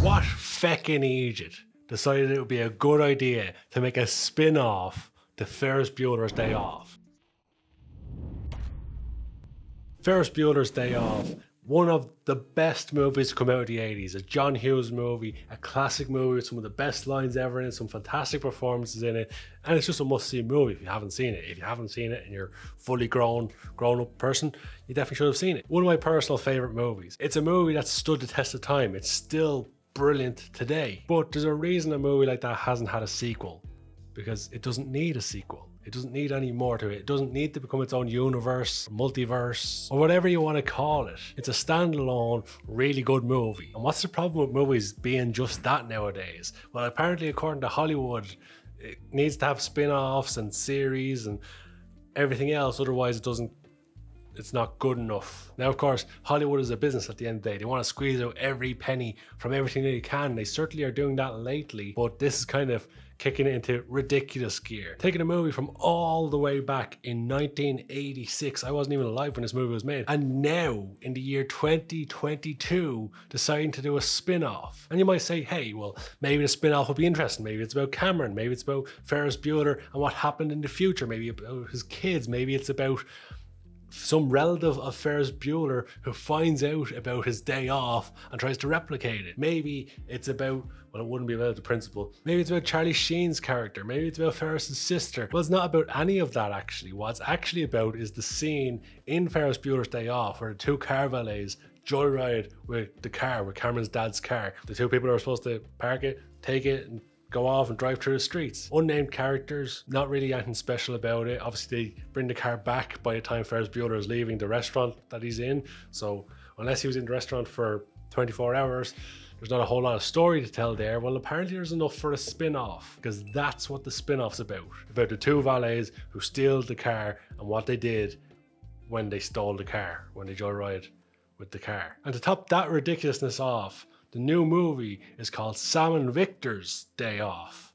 What feckin' idiot decided it would be a good idea to make a spin-off to Ferris Bueller's Day Off? Ferris Bueller's Day Off, one of the best movies to come out of the 80s. A John Hughes movie, a classic movie with some of the best lines ever in it, some fantastic performances in it, and it's just a must-see movie if you haven't seen it. If you haven't seen it and you're fully grown-up person, you definitely should have seen it. One of my personal favourite movies. It's a movie that's stood the test of time. It's still brilliant today. But there's a reason a movie like that hasn't had a sequel, because it doesn't need a sequel. It doesn't need any more to it. It doesn't need to become its own universe, multiverse, or whatever you want to call it. It's a standalone, really good movie. And what's the problem with movies being just that nowadays? Well, apparently, according to Hollywood, it needs to have spin-offs and series and everything else. Otherwise, it's not good enough. Now, of course, Hollywood is a business at the end of the day. They want to squeeze out every penny from everything they can. They certainly are doing that lately, but this is kind of kicking it into ridiculous gear. Taking a movie from all the way back in 1986, I wasn't even alive when this movie was made, and now in the year 2022 deciding to do a spin-off. And you might say, hey, well, maybe the spin-off will be interesting. Maybe it's about Cameron, maybe it's about Ferris Bueller and what happened in the future, maybe about his kids, maybe it's about some relative of Ferris Bueller who finds out about his day off and tries to replicate it. Maybe it's about, well, it wouldn't be about the principal. Maybe it's about Charlie Sheen's character. Maybe it's about Ferris's sister. Well, it's not about any of that actually. What it's actually about is the scene in Ferris Bueller's Day Off where the two car valets joyride with the car, with Cameron's dad's car. The two people who are supposed to park it, take it, and go off and drive through the streets. Unnamed characters, not really anything special about it. Obviously, they bring the car back by the time Ferris Bueller is leaving the restaurant that he's in. So unless he was in the restaurant for 24 hours, there's not a whole lot of story to tell there. Well, apparently there's enough for a spin-off, because that's what the spin-off's about. About the two valets who steal the car and what they did when they stole the car, when they joyride with the car. And to top that ridiculousness off, the new movie is called Sam and Victor's Day Off.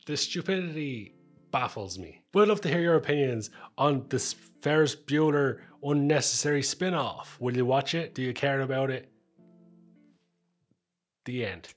This stupidity baffles me. But I'd love to hear your opinions on this Ferris Bueller unnecessary spin-off. Will you watch it? Do you care about it? The end.